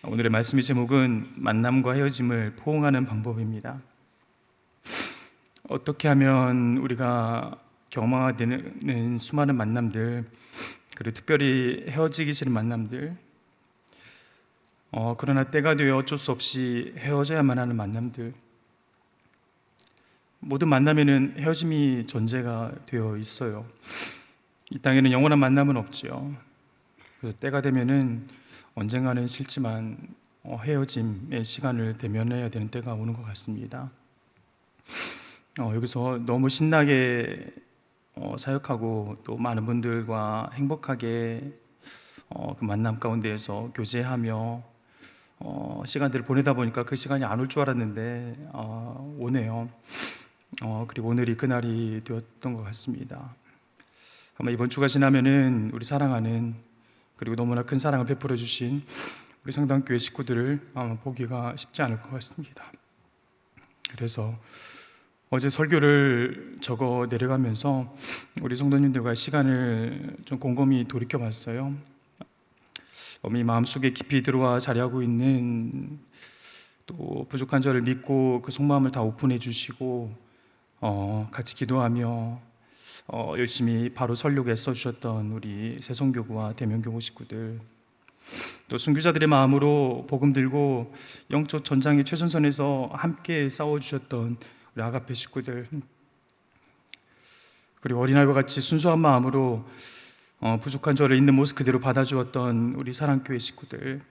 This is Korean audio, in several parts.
오늘의 말씀의 제목은 만남과 헤어짐을 포옹하는 방법입니다. 어떻게 하면 우리가 경험하게 되는 수많은 만남들, 그리고 특별히 헤어지기 싫은 만남들, 그러나 때가 되어 어쩔 수 없이 헤어져야만 하는 만남들, 모든 만남에는 헤어짐이 존재가 되어 있어요. 이 땅에는 영원한 만남은 없지요. 그래서 때가 되면은 언젠가는 싫지만 헤어짐의 시간을 대면해야 되는 때가 오는 것 같습니다. 여기서 너무 신나게 사역하고 또 많은 분들과 행복하게 그 만남 가운데에서 교제하며 시간들을 보내다 보니까 그 시간이 안 올 줄 알았는데 오네요. 그리고 오늘이 그날이 되었던 것 같습니다. 아마 이번 주가 지나면은 우리 사랑하는, 그리고 너무나 큰 사랑을 베풀어 주신 우리 성당교회 식구들을 아마 보기가 쉽지 않을 것 같습니다. 그래서 어제 설교를 적어 내려가면서 우리 성도님들과 시간을 좀 곰곰이 돌이켜 봤어요. 어머니 마음속에 깊이 들어와 자리하고 있는 또 부족한 저를 믿고 그 속마음을 다 오픈해 주시고 같이 기도하며 열심히 바로 설교에 애써 주셨던 우리 새송교구와 대명교구 식구들, 또 순교자들의 마음으로 복음 들고 영적 전장의 최전선에서 함께 싸워주셨던 우리 아가페 식구들, 그리고 어린아이와 같이 순수한 마음으로 부족한 저를 있는 모습 그대로 받아주었던 우리 사랑교회 식구들,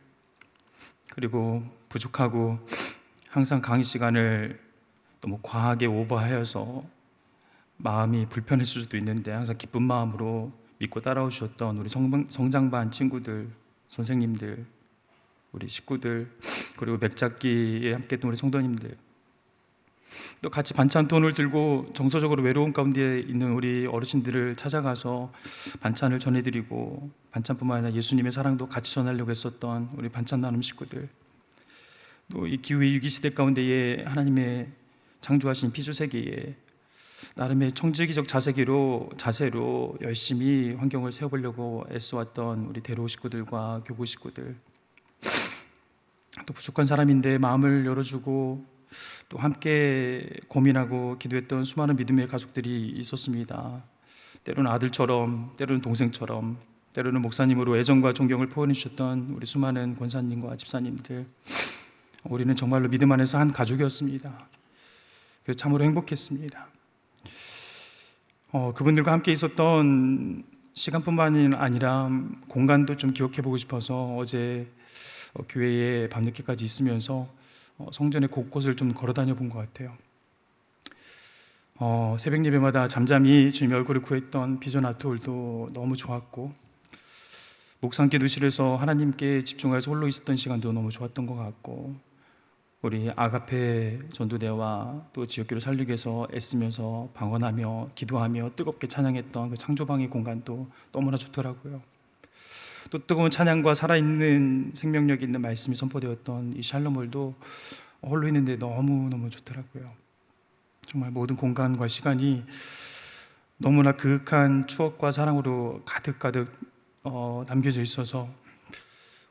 그리고 부족하고 항상 강의 시간을 너무 과하게 오버하여서 마음이 불편했을 수도 있는데 항상 기쁜 마음으로 믿고 따라오셨던 우리 성장반 친구들, 선생님들, 우리 식구들, 그리고 맥잡기에 함께했던 우리 성도님들, 또 같이 반찬 돈을 들고 정서적으로 외로운 가운데 있는 우리 어르신들을 찾아가서 반찬을 전해드리고, 반찬뿐만 아니라 예수님의 사랑도 같이 전하려고 했었던 우리 반찬 나눔 식구들, 또 이 기후의 위기시대 가운데에 하나님의 창조하신 피조세계에 나름의 청지기적 자세로 열심히 환경을 세워보려고 애써왔던 우리 대로 식구들과 교구 식구들, 또 부족한 사람인데 마음을 열어주고 또 함께 고민하고 기도했던 수많은 믿음의 가족들이 있었습니다. 때로는 아들처럼, 때로는 동생처럼, 때로는 목사님으로 애정과 존경을 표현해 주셨던 우리 수많은 권사님과 집사님들, 우리는 정말로 믿음 안에서 한 가족이었습니다. 그래서 참으로 행복했습니다. 그분들과 함께 있었던 시간뿐만 아니라 공간도 좀 기억해보고 싶어서 어제 교회에 밤늦게까지 있으면서 성전의 곳곳을 좀 걸어다녀 본 것 같아요. 새벽 예배마다 잠잠히 주님의 얼굴을 구했던 비전 아트홀도 너무 좋았고, 묵상 기도실에서 하나님께 집중해서 홀로 있었던 시간도 너무 좋았던 것 같고, 우리 아가페 전도대와 또 지역교회를 살리기 위해서 애쓰면서 방언하며 기도하며 뜨겁게 찬양했던 그 창조방의 공간도 너무나 좋더라고요. 또 뜨거운 찬양과 살아있는 생명력이 있는 말씀이 선포되었던 이 샬롬홀도 홀로 있는데 너무너무 좋더라고요. 정말 모든 공간과 시간이 너무나 그윽한 추억과 사랑으로 가득가득 담겨져 있어서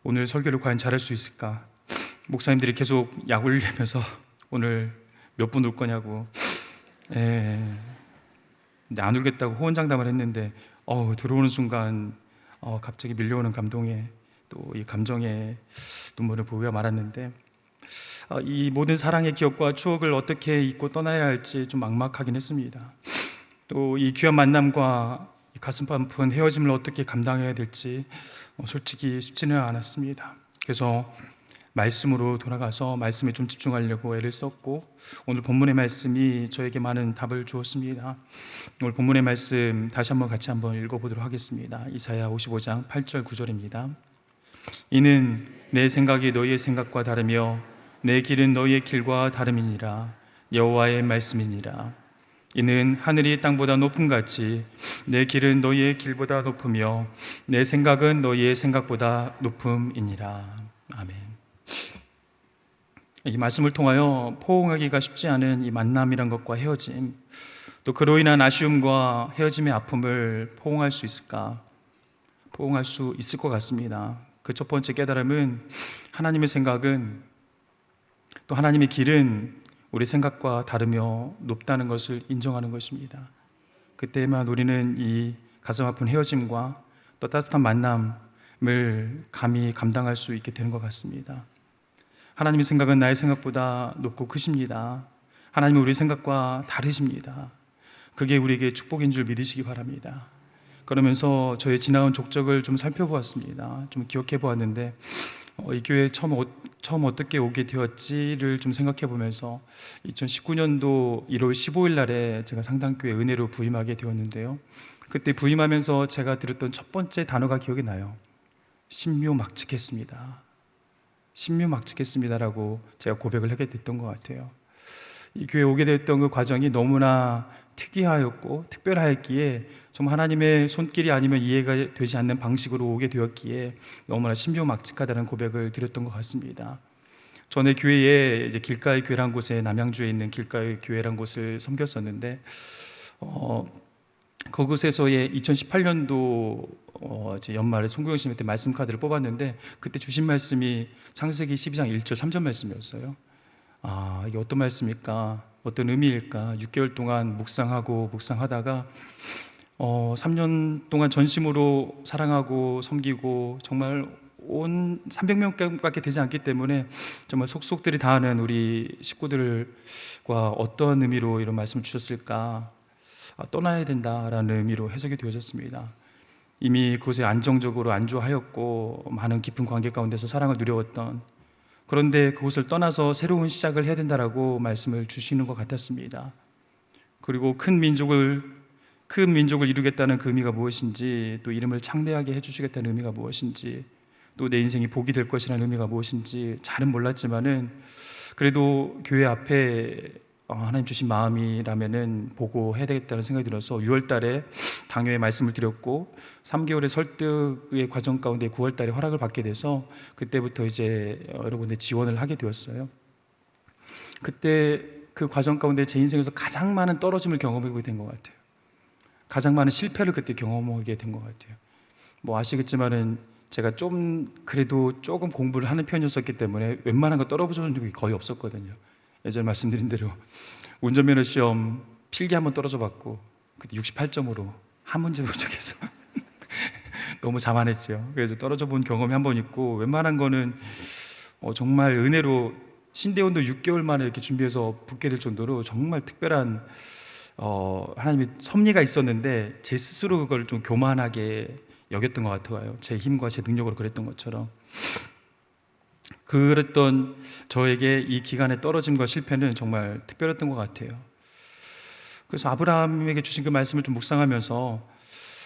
오늘 설교를 과연 잘할 수 있을까? 목사님들이 계속 약 올리면서 오늘 몇 분 울 거냐고, 근데 안 울겠다고 호언장담을 했는데 들어오는 순간 갑자기 밀려오는 감동에, 또 이 감정에 눈물을 보이며 말았는데, 이 모든 사랑의 기억과 추억을 어떻게 잊고 떠나야 할지 좀 막막하긴 했습니다. 또 이 귀한 만남과 이 가슴 아픈 헤어짐을 어떻게 감당해야 될지 솔직히 쉽지는 않았습니다. 그래서 말씀으로 돌아가서 말씀에 좀 집중하려고 애를 썼고, 오늘 본문의 말씀이 저에게 많은 답을 주었습니다. 오늘 본문의 말씀 다시 한번 같이 한번 읽어보도록 하겠습니다. 이사야 55장 8절 9절입니다. 이는 내 생각이 너희의 생각과 다르며 내 길은 너희의 길과 다름이니라. 여호와의 말씀이니라. 이는 하늘이 땅보다 높음 같이 내 길은 너희의 길보다 높으며 내 생각은 너희의 생각보다 높음이니라. 아멘. 이 말씀을 통하여 포옹하기가 쉽지 않은 이 만남이란 것과 헤어짐, 또 그로 인한 아쉬움과 헤어짐의 아픔을 포옹할 수 있을까? 포옹할 수 있을 것 같습니다. 그 첫 번째 깨달음은 하나님의 생각은 또 하나님의 길은 우리 생각과 다르며 높다는 것을 인정하는 것입니다. 그때만 우리는 이 가슴 아픈 헤어짐과 또 따뜻한 만남을 감히 감당할 수 있게 되는 것 같습니다. 하나님의 생각은 나의 생각보다 높고 크십니다. 하나님은 우리 생각과 다르십니다. 그게 우리에게 축복인 줄 믿으시기 바랍니다. 그러면서 저의 지나온 족적을 좀 살펴보았습니다. 좀 기억해 보았는데 이 교회에 처음 어떻게 오게 되었지를 좀 생각해 보면서 2019년도 1월 15일 날에 제가 상당교회 은혜로 부임하게 되었는데요. 그때 부임하면서 제가 들었던 첫 번째 단어가 기억이 나요. 신묘막측했습니다. 신묘막측했습니다라고 제가 고백을 하게 됐던 것 같아요. 이 교회에 오게 됐던 그 과정이 너무나 특이하였고 특별하였기에 정말 하나님의 손길이 아니면 이해가 되지 않는 방식으로 오게 되었기에 너무나 신묘막측하다는 고백을 드렸던 것 같습니다. 전에 교회에 이제 길가의 교회란 곳에, 남양주에 있는 길가의 교회란 곳을 섬겼었는데 그곳에서의 2018년도 이제 연말에 송구영 씨한테 때 말씀 카드를 뽑았는데 그때 주신 말씀이 창세기 12장 1절 3절 말씀이었어요. 이게 어떤 말씀일까? 어떤 의미일까? 6개월 동안 묵상하다가 3년 동안 전심으로 사랑하고 섬기고 정말 온 300명밖에 되지 않기 때문에 정말 속속들이 다하는 우리 식구들과 어떤 의미로 이런 말씀을 주셨을까? 떠나야 된다라는 의미로 해석이 되어졌습니다. 이미 그곳에 안정적으로 안주하였고 많은 깊은 관계 가운데서 사랑을 누려왔던, 그런데 그곳을 떠나서 새로운 시작을 해야 된다라고 말씀을 주시는 것 같았습니다. 그리고 큰 민족을 이루겠다는 그 의미가 무엇인지, 또 이름을 창대하게 해주시겠다는 의미가 무엇인지, 또 내 인생이 복이 될 것이라는 의미가 무엇인지 잘은 몰랐지만은 그래도 교회 앞에 하나님 주신 마음이라면은 보고 해야 되겠다는 생각이 들어서 6월 달에 당회에 말씀을 드렸고 3개월의 설득의 과정 가운데 9월 달에 허락을 받게 돼서 그때부터 이제 여러 군데 지원을 하게 되었어요. 그때 그 과정 가운데 제 인생에서 가장 많은 떨어짐을 경험하게 된 것 같아요. 가장 많은 실패를 그때 경험하게 된 것 같아요. 뭐 아시겠지만은 제가 그래도 조금 공부를 하는 편이었기 때문에 웬만한 거 떨어져 본 적이 거의 없었거든요. 예전에 말씀드린 대로 운전면허 시험 필기 한번 떨어져 봤고 그때 68점으로 한 문제 부족해서 너무 자만했죠. 그래서 떨어져 본 경험이 한 번 있고, 웬만한 거는 정말 은혜로 신대원도 6개월 만에 이렇게 준비해서 붙게 될 정도로 정말 특별한 하나님의 섭리가 있었는데 제 스스로 그걸 좀 교만하게 여겼던 것 같아요. 제 힘과 제 능력으로 그랬던 것처럼. 그랬던 저에게 이 기간의 떨어짐과 실패는 정말 특별했던 것 같아요. 그래서 아브라함에게 주신 그 말씀을 좀 묵상하면서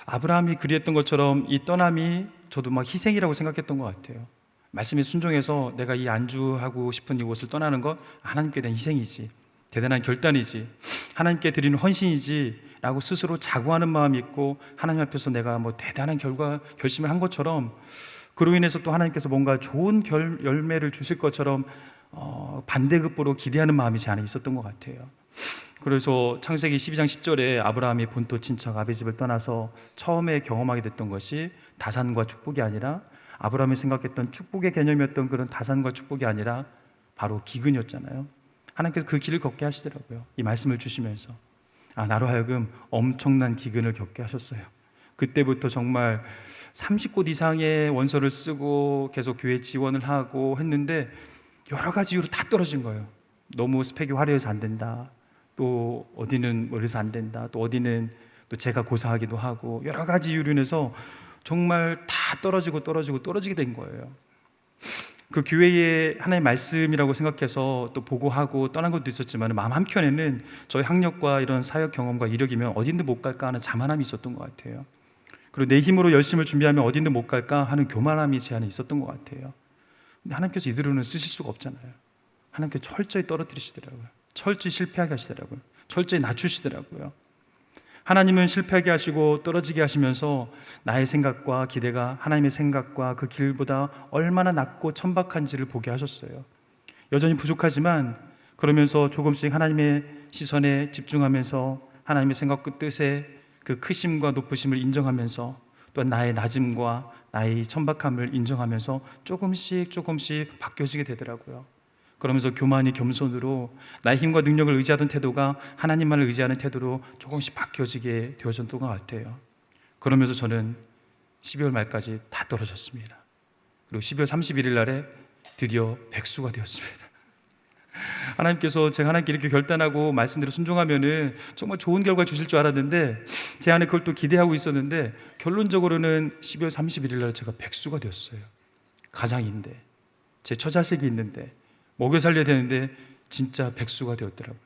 아브라함이 그리했던 것처럼 이 떠남이 저도 막 희생이라고 생각했던 것 같아요. 말씀에 순종해서 내가 이 안주하고 싶은 이곳을 떠나는 것 하나님께 대한 희생이지, 대단한 결단이지, 하나님께 드리는 헌신이지 라고 스스로 자고하는 마음이 있고, 하나님 앞에서 내가 뭐 대단한 결심을 한 것처럼 그로 인해서 또 하나님께서 뭔가 좋은 열매를 주실 것처럼 반대급부로 기대하는 마음이 제 안에 있었던 것 같아요. 그래서 창세기 12장 10절에 아브라함이 본토 친척 아비집을 떠나서 처음에 경험하게 됐던 것이 다산과 축복이 아니라, 아브라함이 생각했던 축복의 개념이었던 그런 다산과 축복이 아니라 바로 기근이었잖아요. 하나님께서 그 길을 걷게 하시더라고요. 이 말씀을 주시면서 나로 하여금 엄청난 기근을 겪게 하셨어요. 그때부터 정말 30곳 이상의 원서를 쓰고 계속 교회 지원을 하고 했는데 여러 가지 이유로 다 떨어진 거예요. 너무 스펙이 화려해서 안 된다, 또 어디는 멀어서 안 된다, 또 어디는 또 제가 고사하기도 하고, 여러 가지 이유로 인해서 정말 다 떨어지게 된 거예요. 그 교회의 하나의 말씀이라고 생각해서 또 보고하고 떠난 것도 있었지만, 마음 한켠에는 저희 학력과 이런 사역 경험과 이력이면 어딘데 못 갈까 하는 자만함이 있었던 것 같아요. 그리고 내 힘으로 열심을 준비하면 어딘데 못 갈까 하는 교만함이 제 안에 있었던 것 같아요. 근데 하나님께서 이대로는 쓰실 수가 없잖아요. 하나님께서 철저히 떨어뜨리시더라고요. 철저히 실패하게 하시더라고요. 철저히 낮추시더라고요. 하나님은 실패하게 하시고 떨어지게 하시면서 나의 생각과 기대가 하나님의 생각과 그 길보다 얼마나 낮고 천박한지를 보게 하셨어요. 여전히 부족하지만 그러면서 조금씩 하나님의 시선에 집중하면서 하나님의 생각과 뜻에 그 크심과 높으심을 인정하면서, 또 나의 낮음과 나의 천박함을 인정하면서 조금씩 바뀌어지게 되더라고요. 그러면서 교만이 겸손으로 나의 힘과 능력을 의지하던 태도가 하나님만을 의지하는 태도로 조금씩 바뀌어지게 되어졌던 것 같아요. 그러면서 저는 12월 말까지 다 떨어졌습니다. 그리고 12월 31일 날에 드디어 백수가 되었습니다. 하나님께서 제가 하나님께 이렇게 결단하고 말씀대로 순종하면은 정말 좋은 결과 주실 줄 알았는데, 제 안에 그걸 또 기대하고 있었는데, 결론적으로는 12월 31일 날 제가 백수가 되었어요. 가장인데, 제 처자식이 있는데, 먹여 살려야 되는데 진짜 백수가 되었더라고요.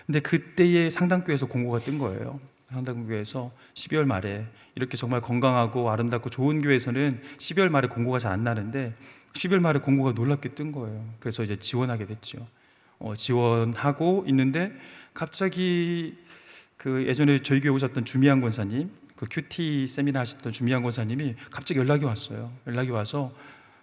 근데 그때에 상당교회에서 공고가 뜬 거예요. 상당교회에서 12월 말에 이렇게 정말 건강하고 아름답고 좋은 교회에서는 12월 말에 공고가 잘 안 나는데 12월 말에 공고가 놀랍게 뜬 거예요. 그래서 이제 지원하게 됐죠. 지원하고 있는데 갑자기 그 예전에 저희 교회 오셨던 주미양 권사님, 그 큐티 세미나 하셨던 주미양 권사님이 갑자기 연락이 왔어요. 연락이 와서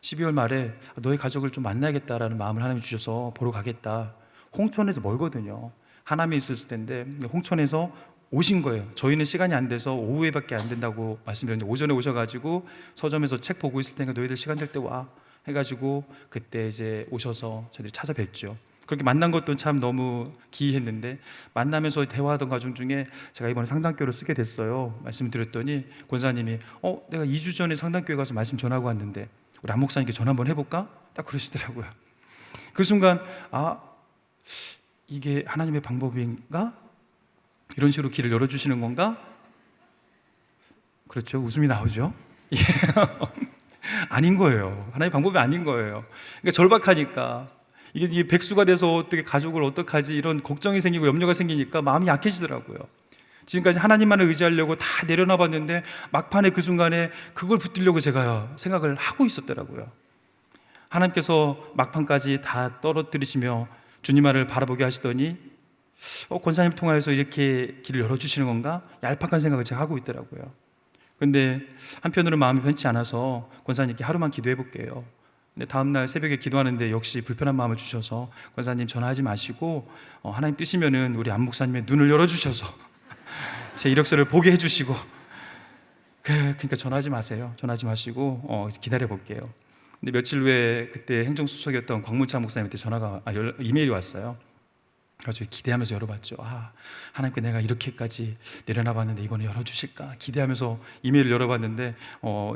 12월 말에 너의 가족을 좀 만나야겠다라는 마음을 하나님이 주셔서 보러 가겠다. 홍천에서 멀거든요. 하남에 있었을 텐데 홍천에서 오신 거예요. 저희는 시간이 안 돼서 오후에밖에 안 된다고 말씀드렸는데 오전에 오셔가지고 서점에서 책 보고 있을 테니까 너희들 시간 될 때 와 해가지고 그때 이제 오셔서 저희들이 찾아뵙죠. 그렇게 만난 것도 참 너무 기이했는데, 만나면서 대화하던 과정 중에 제가 이번에 상담교를 쓰게 됐어요. 말씀드렸더니 권사님이 내가 2주 전에 상담교회 가서 말씀 전하고 왔는데 우리 안 목사님께 전화 한번 해볼까? 딱 그러시더라고요. 그 순간 이게 하나님의 방법인가? 이런 식으로 길을 열어주시는 건가? 그렇죠. 웃음이 나오죠. 아닌 거예요. 하나님의 방법이 아닌 거예요. 그러니까 절박하니까 이게 백수가 돼서 어떻게 가족을 어떡하지 이런 걱정이 생기고 염려가 생기니까 마음이 약해지더라고요. 지금까지 하나님만을 의지하려고 다 내려놔 봤는데 막판에 그 순간에 그걸 붙들려고 제가 생각을 하고 있었더라고요. 하나님께서 막판까지 다 떨어뜨리시며 주님만을 바라보게 하시더니 권사님 통하여서 이렇게 길을 열어주시는 건가? 얄팍한 생각을 제가 하고 있더라고요. 근데 한편으로 마음이 편치 않아서 권사님께 하루만 기도해 볼게요. 근데 다음날 새벽에 기도하는데 역시 불편한 마음을 주셔서 권사님 전화하지 마시고 하나님 뜨시면은 우리 안 목사님의 눈을 열어주셔서 제 이력서를 보게 해주시고 그러니까 전화하지 마세요. 전화하지 마시고 기다려 볼게요. 근데 며칠 후에 그때 행정수석이었던 광문차 목사님한테 이메일이 왔어요. 그래서 기대하면서 열어봤죠. 하나님께 내가 이렇게까지 내려놔봤는데 이번에 열어주실까 기대하면서 이메일을 열어봤는데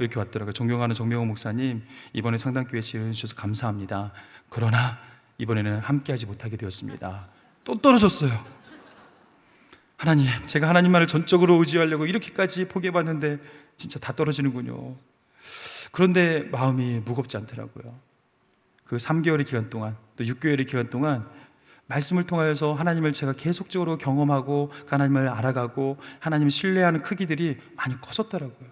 이렇게 왔더라고요. 존경하는 정명호 목사님, 이번에 상담교회 지원해주셔서 감사합니다. 그러나 이번에는 함께하지 못하게 되었습니다. 또 떨어졌어요. 하나님, 제가 하나님만을 전적으로 의지하려고 이렇게까지 포기해봤는데 진짜 다 떨어지는군요. 그런데 마음이 무겁지 않더라고요. 그 3개월의 기간 동안, 또 6개월의 기간 동안 말씀을 통하여서 하나님을 제가 계속적으로 경험하고 하나님을 알아가고 하나님을 신뢰하는 크기들이 많이 커졌더라고요.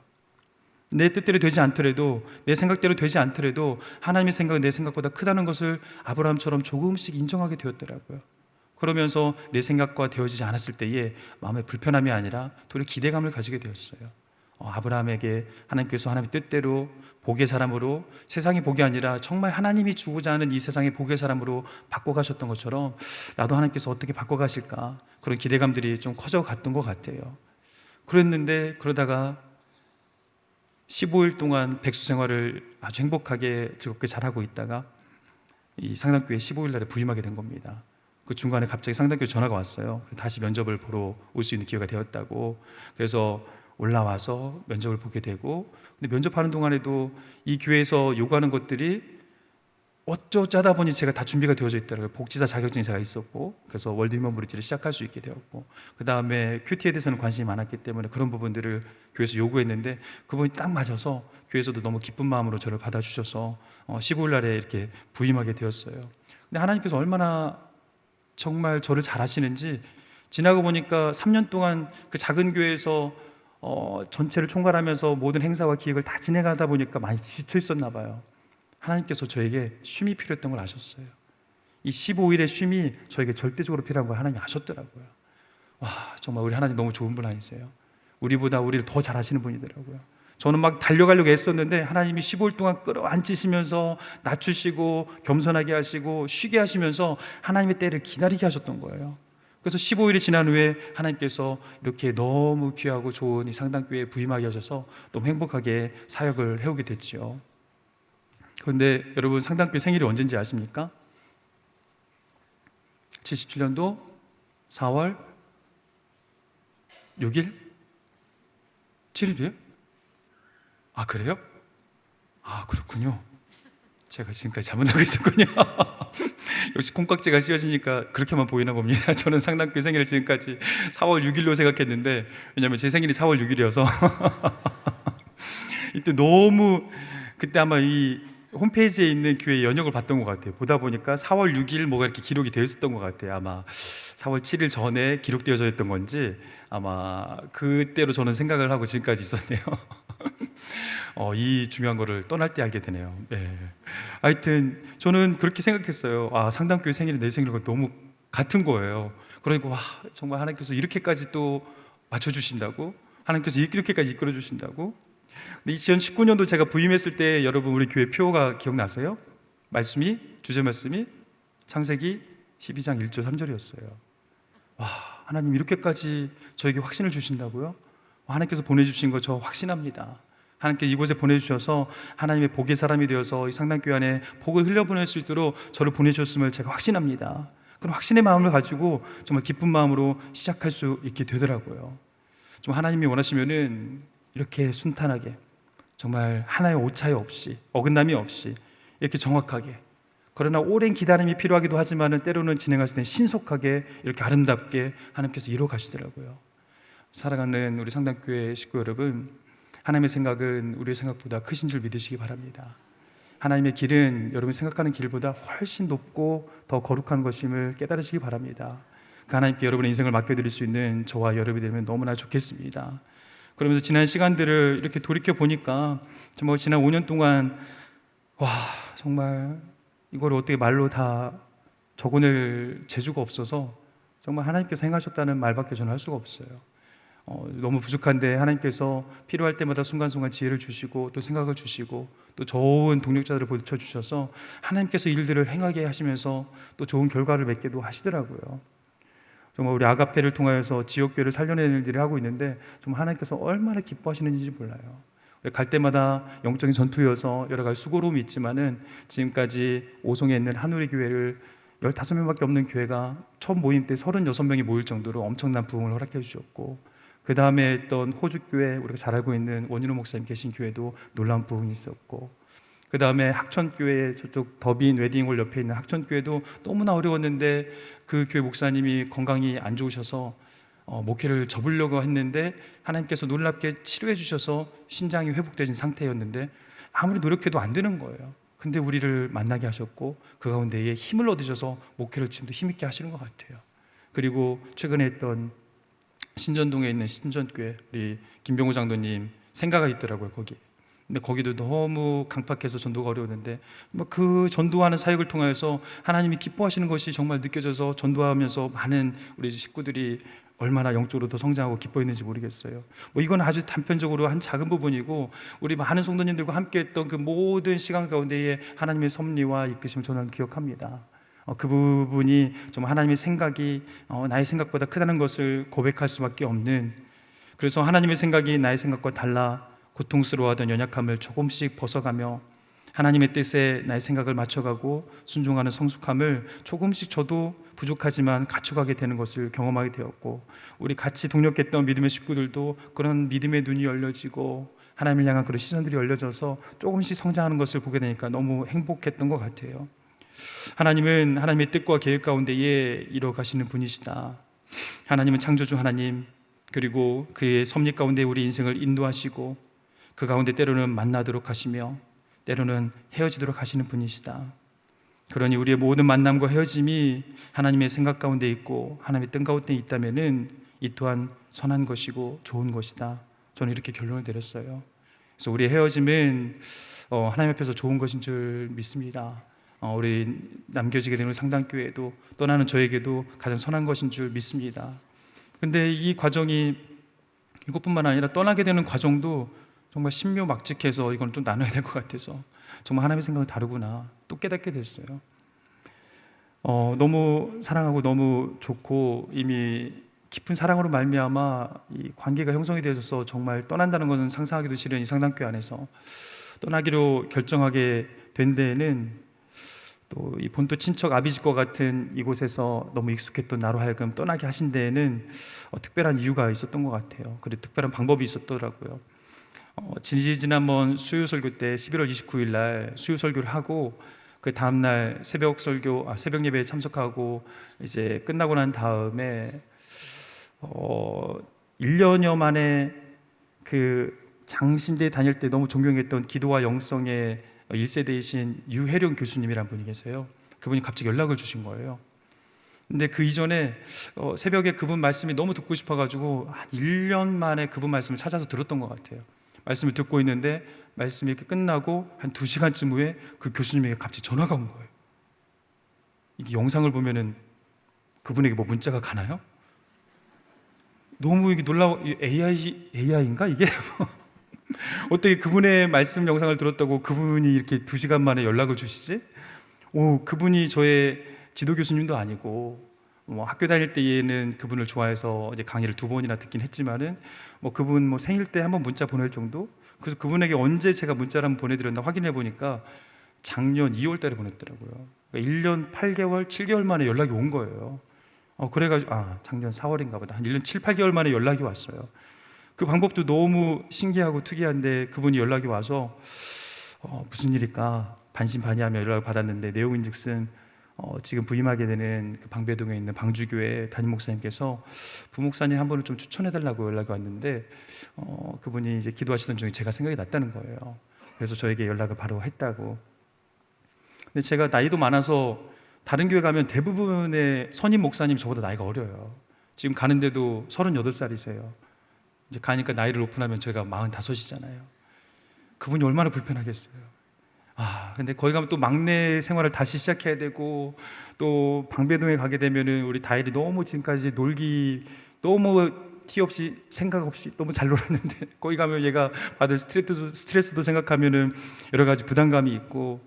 내 뜻대로 되지 않더라도, 내 생각대로 되지 않더라도 하나님의 생각은 내 생각보다 크다는 것을 아브라함처럼 조금씩 인정하게 되었더라고요. 그러면서 내 생각과 되어지지 않았을 때에 마음의 불편함이 아니라 도리어 기대감을 가지게 되었어요. 아브라함에게 하나님께서 하나님의 뜻대로 복의 사람으로, 세상이 복이 아니라 정말 하나님이 주고자 하는 이 세상의 복의 사람으로 바꿔가셨던 것처럼 나도 하나님께서 어떻게 바꿔가실까, 그런 기대감들이 좀 커져갔던 것 같아요. 그랬는데 그러다가 15일 동안 백수 생활을 아주 행복하게 즐겁게 잘하고 있다가 이 상담교회 15일 날에 부임하게 된 겁니다. 그 중간에 갑자기 상담교회 전화가 왔어요. 다시 면접을 보러 올 수 있는 기회가 되었다고. 그래서 올라와서 면접을 보게 되고, 근데 면접하는 동안에도 이 교회에서 요구하는 것들이 어쩌다 보니 제가 다 준비가 되어져 있더라고요. 복지사 자격증이 제가 있었고, 그래서 월드 휴먼 브릿지를 시작할 수 있게 되었고, 그 다음에 큐티에 대해서는 관심이 많았기 때문에 그런 부분들을 교회에서 요구했는데 그분이 딱 맞아서 교회에서도 너무 기쁜 마음으로 저를 받아주셔서 15일 날에 이렇게 부임하게 되었어요. 근데 하나님께서 얼마나 정말 저를 잘 아시는지, 지나고 보니까 3년 동안 그 작은 교회에서 전체를 총괄하면서 모든 행사와 기획을 다 진행하다 보니까 많이 지쳐 있었나 봐요. 하나님께서 저에게 쉼이 필요했던 걸 아셨어요. 이 15일의 쉼이 저에게 절대적으로 필요한 걸 하나님이 아셨더라고요. 와, 정말 우리 하나님 너무 좋은 분 아니세요? 우리보다 우리를 더 잘 아시는 분이더라고요. 저는 막 달려가려고 애썼는데 하나님이 15일 동안 끌어안치시면서 낮추시고 겸손하게 하시고 쉬게 하시면서 하나님의 때를 기다리게 하셨던 거예요. 그래서 15일이 지난 후에 하나님께서 이렇게 너무 귀하고 좋은 이 상당교회에 부임하게 하셔서 너무 행복하게 사역을 해오게 됐지요. 그런데 여러분, 상당교회 생일이 언제인지 아십니까? 77년도 4월 6일? 7일이에요? 아, 그래요? 아, 그렇군요. 제가 지금까지 잘못 알고 있었군요. 역시 콩깍지가 씌워지니까 그렇게만 보이나 봅니다. 저는 상당교회 생일을 지금까지 4월 6일로 생각했는데, 왜냐면 제 생일이 4월 6일이어서 이때 너무, 그때 아마 이 홈페이지에 있는 교회 연역을 봤던 것 같아요. 보다 보니까 4월 6일 뭐가 이렇게 기록이 되어 있었던 것 같아요. 아마 4월 7일 전에 기록되어져 있던 건지 아마 그때로 저는 생각을 하고 지금까지 있었네요. 이 중요한 거를 떠날 때 알게 되네요. 네. 하여튼 저는 그렇게 생각했어요. 아, 상당교회 생일이 내 생일과 너무 같은 거예요. 그러니까 와, 정말 하나님께서 이렇게까지 또 맞춰주신다고, 하나님께서 이렇게까지 이끌어 주신다고. 근데 2019년도 제가 부임했을 때 여러분, 우리 교회 표가 기억나세요? 주제 말씀이 창세기 12장 1절 3절이었어요. 와, 하나님 이렇게까지 저에게 확신을 주신다고요? 하나님께서 보내주신 거 저 확신합니다. 하나님께서 이곳에 보내주셔서 하나님의 복의 사람이 되어서 이 상당교회 안에 복을 흘려보낼 수 있도록 저를 보내주셨음을 제가 확신합니다. 그런 확신의 마음을 가지고 정말 기쁜 마음으로 시작할 수 있게 되더라고요. 좀 하나님이 원하시면은 이렇게 순탄하게, 정말 하나의 오차이 없이, 어긋남이 없이, 이렇게 정확하게, 그러나 오랜 기다림이 필요하기도 하지만은 때로는 진행하실 때 신속하게, 이렇게 아름답게 하나님께서 이루어 가시더라고요. 살아가는 우리 상당교회 식구 여러분, 하나님의 생각은 우리의 생각보다 크신 줄 믿으시기 바랍니다. 하나님의 길은 여러분이 생각하는 길보다 훨씬 높고 더 거룩한 것임을 깨달으시기 바랍니다. 그 하나님께 여러분의 인생을 맡겨드릴 수 있는 저와 여러분이 되면 너무나 좋겠습니다. 그러면서 지난 시간들을 이렇게 돌이켜 보니까 정말 지난 5년 동안 와, 정말 이걸 어떻게 말로 다 적어낼 재주가 없어서 정말 하나님께서 행하셨다는 말밖에 저는 할 수가 없어요. 너무 부족한데 하나님께서 필요할 때마다 순간순간 지혜를 주시고 또 생각을 주시고 또 좋은 동력자들을 보여주셔서 하나님께서 일들을 행하게 하시면서 또 좋은 결과를 맺게도 하시더라고요. 정말 우리 아가페를 통하여서 지역교회를 살려내는 일을 하고 있는데 정말 하나님께서 얼마나 기뻐하시는지 몰라요. 갈 때마다 영적인 전투여서 여러 가지 수고로움이 있지만은 지금까지 오송에 있는 한우리 교회를 15명밖에 없는 교회가 첫 모임 때 36명이 모일 정도로 엄청난 부흥을 허락해 주셨고, 그 다음에 했던 호주교회, 우리가 잘 알고 있는 원인호 목사님 계신 교회도 놀라운 부흥이 있었고, 그 다음에 학천교회, 저쪽 더빈 웨딩홀 옆에 있는 학천교회도 너무나 어려웠는데 그 교회 목사님이 건강이 안 좋으셔서 목회를 접으려고 했는데 하나님께서 놀랍게 치료해 주셔서 신장이 회복되신 상태였는데 아무리 노력해도 안 되는 거예요. 근데 우리를 만나게 하셨고 그 가운데에 힘을 얻으셔서 목회를 지금도 힘있게 하시는 것 같아요. 그리고 최근에 했던 신전동에 있는 신전교회, 우리 김병호 장로님 생가가 있더라고요, 거기. 근데 거기도 너무 강팍해서 전도가 어려웠는데 그 전도하는 사역을 통해서 하나님이 기뻐하시는 것이 정말 느껴져서 전도하면서 많은 우리 식구들이 얼마나 영적으로 더 성장하고 기뻐했는지 모르겠어요. 이건 아주 단편적으로 한 작은 부분이고 우리 많은 성도님들과 함께 했던 그 모든 시간 가운데에 하나님의 섭리와 이끄심을 저는 기억합니다. 그 부분이 정말 하나님의 생각이 나의 생각보다 크다는 것을 고백할 수밖에 없는, 그래서 하나님의 생각이 나의 생각과 달라 고통스러워하던 연약함을 조금씩 벗어가며 하나님의 뜻에 나의 생각을 맞춰가고 순종하는 성숙함을 조금씩 저도 부족하지만 갖춰가게 되는 것을 경험하게 되었고, 우리 같이 동력했던 믿음의 식구들도 그런 믿음의 눈이 열려지고 하나님을 향한 그런 시선들이 열려져서 조금씩 성장하는 것을 보게 되니까 너무 행복했던 것 같아요. 하나님은 하나님의 뜻과 계획 가운데에 이루어 가시는 분이시다. 하나님은 창조주 하나님, 그리고 그의 섭리 가운데 우리 인생을 인도하시고 그 가운데 때로는 만나도록 하시며 때로는 헤어지도록 하시는 분이시다. 그러니 우리의 모든 만남과 헤어짐이 하나님의 생각 가운데 있고 하나님의 뜻 가운데 있다면은 이 또한 선한 것이고 좋은 것이다. 저는 이렇게 결론을 내렸어요. 그래서 우리의 헤어짐은 하나님 앞에서 좋은 것인 줄 믿습니다. 우리 남겨지게 되는 상당교회도 떠나는 저에게도 가장 선한 것인 줄 믿습니다. 근데 이 과정이 이것뿐만 아니라 떠나게 되는 과정도 정말 신묘막직해서 이건 좀 나눠야 될 것 같아서 정말 하나님의 생각은 다르구나 또 깨닫게 됐어요. 너무 사랑하고 너무 좋고 이미 깊은 사랑으로 말미암아 이 관계가 형성이 되어서 정말 떠난다는 것은 상상하기도 싫은 이 상담교회 안에서 떠나기로 결정하게 된 데에는 또 이 본토 친척 아비집과 같은 이곳에서 너무 익숙했던 나로 하여금 떠나게 하신 데에는 특별한 이유가 있었던 것 같아요. 그리고 특별한 방법이 있었더라고요. 지난번 수요 설교 때 11월 29일 날 수요 설교를 하고 그 다음 날 새벽 예배에 참석하고 이제 끝나고 난 다음에 1년여 만에 그 장신대 다닐 때 너무 존경했던 기도와 영성의 1세대이신 유혜룡 교수님이란 분이 계세요. 그분이 갑자기 연락을 주신 거예요. 근데 그 이전에 새벽에 그분 말씀이 너무 듣고 싶어가지고 한 1년 만에 그분 말씀을 찾아서 들었던 것 같아요. 말씀을 듣고 있는데 말씀이 이렇게 끝나고 한 2시간쯤 후에 그 교수님에게 갑자기 전화가 온 거예요. 이게 영상을 보면은 그분에게 뭐 문자가 가나요? 너무 이게 놀라워. AI인가 이게? 어떻게 그분의 말씀 영상을 들었다고 그분이 이렇게 2시간 만에 연락을 주시지? 그분이 저의 지도 교수님도 아니고 학교 다닐 때에는 그분을 좋아해서 이제 강의를 2번이나 듣긴 했지만은 그분 생일 때 한번 문자 보낼 정도? 그래서 그분에게 언제 제가 문자를 한번 보내드렸나 확인해 보니까 작년 2월 달에 보냈더라고요. 그러니까 1년 8개월, 7개월 만에 연락이 온 거예요. 그래가지고 작년 4월인가 보다. 한 1년 7, 8개월 만에 연락이 왔어요. 그 방법도 너무 신기하고 특이한데 그분이 연락이 와서 무슨 일일까 반신반의하며 연락을 받았는데 내용인즉슨 지금 부임하게 되는 그 방배동에 있는 방주교회 담임 목사님께서 부목사님 한 분을 좀 추천해달라고 연락이 왔는데 그분이 이제 기도하시던 중에 제가 생각이 났다는 거예요. 그래서 저에게 연락을 바로 했다고. 근데 제가 나이도 많아서 다른 교회 가면 대부분의 선임 목사님 저보다 나이가 어려요. 지금 가는데도 38살이세요. 이제 가니까 나이를 오픈하면 제가 45이잖아요. 그분이 얼마나 불편하겠어요. 근데 거기 가면 또 막내 생활을 다시 시작해야 되고 또 방배동에 가게 되면은 우리 다일이 너무 지금까지 놀기 너무 티 없이 생각 없이 너무 잘 놀았는데 거기 가면 얘가 받을 스트레스도 생각하면은 여러 가지 부담감이 있고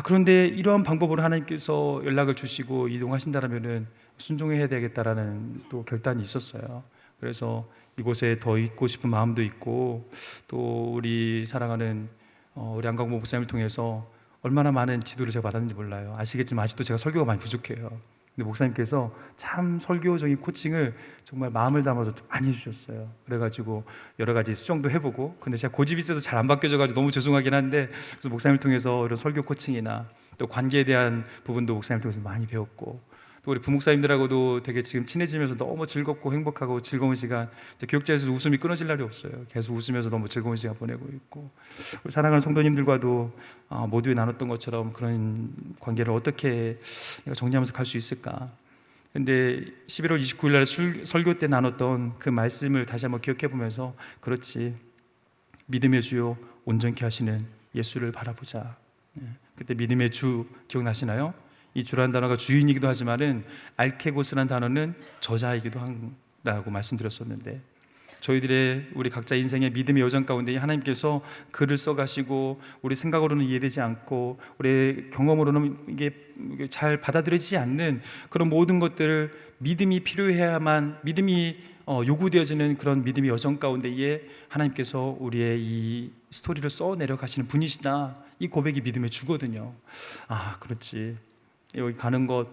그런데 이러한 방법으로 하나님께서 연락을 주시고 이동하신다라면은 순종해야 되겠다라는 또 결단이 있었어요. 그래서 이곳에 더 있고 싶은 마음도 있고 또 우리 사랑하는 우리 안광모 목사님을 통해서 얼마나 많은 지도를 제가 받았는지 몰라요. 아시겠지만 아직도 제가 설교가 많이 부족해요. 근데 목사님께서 참 설교적인 코칭을 정말 마음을 담아서 많이 해주셨어요. 그래가지고 여러 가지 수정도 해보고 근데 제가 고집이 있어서 잘 안 바뀌어져가지고 너무 죄송하긴 한데 그래서 목사님을 통해서 이런 설교 코칭이나 또 관계에 대한 부분도 목사님을 통해서 많이 배웠고 또 우리 부목사님들하고도 되게 지금 친해지면서 너무 즐겁고 행복하고 즐거운 시간 교육자에서 웃음이 끊어질 날이 없어요. 계속 웃으면서 너무 즐거운 시간 보내고 있고 우리 사랑하는 성도님들과도 모두에 나눴던 것처럼 그런 관계를 어떻게 정리하면서 갈 수 있을까. 근데 11월 29일 날 설교 때 나눴던 그 말씀을 다시 한번 기억해 보면서 그렇지 믿음의 주요 온전케 하시는 예수를 바라보자. 그때 믿음의 주 기억나시나요? 이 주라는 단어가 주인이기도 하지만은 알케고스라는 단어는 저자이기도 한다고 말씀드렸었는데 저희들의 우리 각자 인생의 믿음의 여정 가운데 하나님께서 글을 써가시고 우리 생각으로는 이해되지 않고 우리 경험으로는 이게 잘 받아들여지지 않는 그런 모든 것들을 믿음이 필요해야만 믿음이 요구되어지는 그런 믿음의 여정 가운데에 하나님께서 우리의 이 스토리를 써 내려가시는 분이시다. 이 고백이 믿음의 주거든요. 그렇지. 여기 가는 것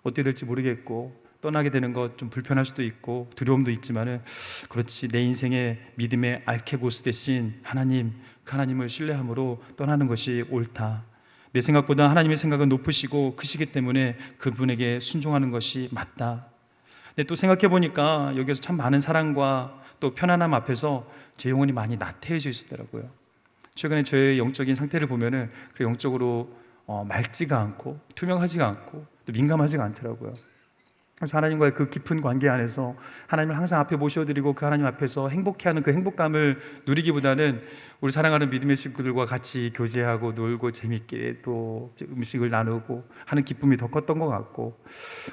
어떻게 될지 모르겠고 떠나게 되는 것 좀 불편할 수도 있고 두려움도 있지만은 그렇지 내 인생의 믿음의 알케고스 대신 하나님, 그 하나님을 신뢰함으로 떠나는 것이 옳다. 내 생각보다 하나님의 생각은 높으시고 크시기 때문에 그분에게 순종하는 것이 맞다. 근데 또 생각해 보니까 여기서 참 많은 사랑과 또 편안함 앞에서 제 영혼이 많이 나태해져 있었더라고요. 최근에 저의 영적인 상태를 보면은 그 영적으로 맑지가 않고 투명하지가 않고 또 민감하지가 않더라고요. 그래서 하나님과의 그 깊은 관계 안에서 하나님을 항상 앞에 모셔드리고 그 하나님 앞에서 행복해하는 그 행복감을 누리기보다는 우리 사랑하는 믿음의 친구들과 같이 교제하고 놀고 재밌게 또 음식을 나누고 하는 기쁨이 더 컸던 것 같고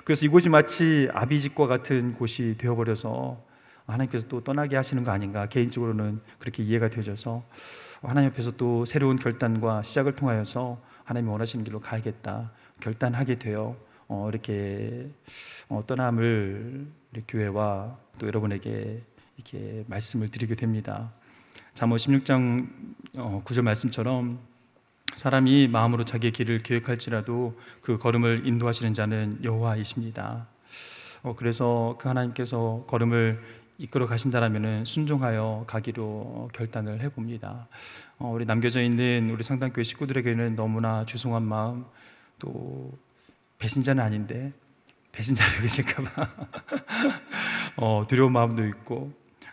그래서 이곳이 마치 아비집과 같은 곳이 되어버려서 하나님께서 또 떠나게 하시는 거 아닌가 개인적으로는 그렇게 이해가 되어져서 하나님 앞에서 또 새로운 결단과 시작을 통하여서 하나님이 원하시는 길로 가야겠다 결단하게 되어 이렇게 떠남을 우리 교회와 또 여러분에게 이렇게 말씀을 드리게 됩니다. 잠언 16장 9절 말씀처럼 사람이 마음으로 자기의 길을 계획할지라도 그 걸음을 인도하시는 자는 여호와이십니다. 그래서 그 하나님께서 걸음을 이끌어 가신다라면 순종하여 가기로 결단을 해봅니다. 우리 남겨져 있는 우리 상담교회 식구들에게는 너무나 죄송한 마음, 또 배신자는 아닌데 배신자로 여기실까봐 두려운 마음도 있고,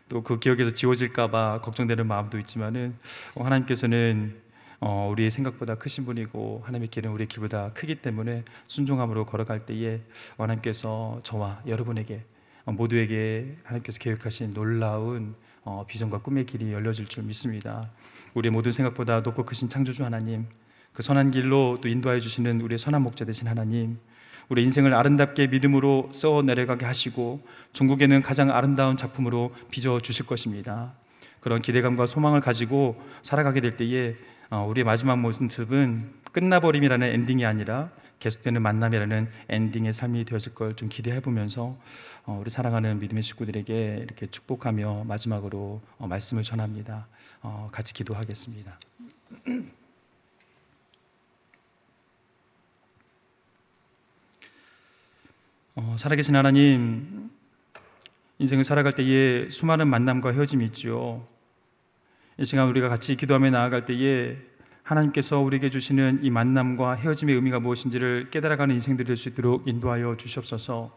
또 그 기억에서 지워질까봐 걱정되는 마음도 있지만은 하나님께서는 우리의 생각보다 크신 분이고 하나님의 길은 우리의 길보다 크기 때문에 순종함으로 걸어갈 때에 하나님께서 저와 여러분에게 모두에게 하나님께서 계획하신 놀라운 비전과 꿈의 길이 열려질 줄 믿습니다. 우리의 모든 생각보다 높고 크신 창조주 하나님, 그 선한 길로 또 인도하여 주시는 우리의 선한 목자 되신 하나님, 우리 인생을 아름답게 믿음으로 써 내려가게 하시고 종국에는 가장 아름다운 작품으로 빚어 주실 것입니다. 그런 기대감과 소망을 가지고 살아가게 될 때에 우리의 마지막 모습은 끝나버림이라는 엔딩이 아니라 계속되는 만남이라는 엔딩의 삶이 되어질 걸 좀 기대해 보면서 우리 사랑하는 믿음의 식구들에게 이렇게 축복하며 마지막으로 말씀을 전합니다. 같이 기도하겠습니다. 살아계신 하나님, 인생을 살아갈 때에 수많은 만남과 헤어짐이 있죠. 이 시간 우리가 같이 기도하며 나아갈 때에 하나님께서 우리에게 주시는 이 만남과 헤어짐의 의미가 무엇인지를 깨달아가는 인생들이 될 수 있도록 인도하여 주시옵소서.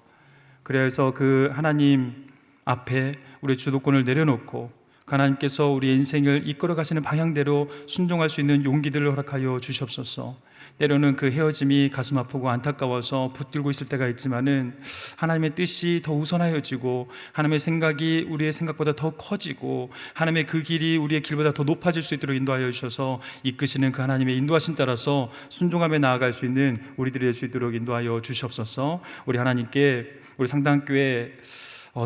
그래서 그 하나님 앞에 우리의 주도권을 내려놓고 하나님께서 우리의 인생을 이끌어 가시는 방향대로 순종할 수 있는 용기들을 허락하여 주시옵소서. 때로는 그 헤어짐이 가슴 아프고 안타까워서 붙들고 있을 때가 있지만은 하나님의 뜻이 더 우선하여지고 하나님의 생각이 우리의 생각보다 더 커지고 하나님의 그 길이 우리의 길보다 더 높아질 수 있도록 인도하여 주셔서 이끄시는 그 하나님의 인도하심 따라서 순종하며 나아갈 수 있는 우리들이 될 수 있도록 인도하여 주시옵소서. 우리 하나님께 우리 상당교회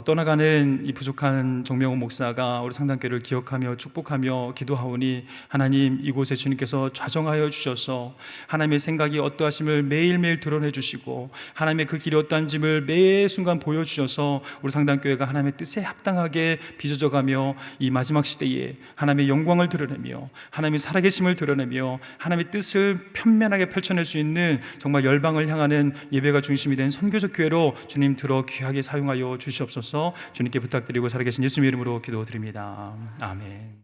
떠나가는 이 부족한 정명훈 목사가 우리 상담교회를 기억하며 축복하며 기도하오니 하나님, 이곳에 주님께서 좌정하여 주셔서 하나님의 생각이 어떠하심을 매일매일 드러내 주시고 하나님의 그 길이 어떠한지를 매 순간 보여주셔서 우리 상담교회가 하나님의 뜻에 합당하게 빚어져가며 이 마지막 시대에 하나님의 영광을 드러내며 하나님의 살아계심을 드러내며 하나님의 뜻을 편면하게 펼쳐낼 수 있는 정말 열방을 향하는 예배가 중심이 된 선교적 교회로 주님 들어 귀하게 사용하여 주시옵소서. 주님께 부탁드리고 살아계신 예수님의 이름으로 기도드립니다. 아멘.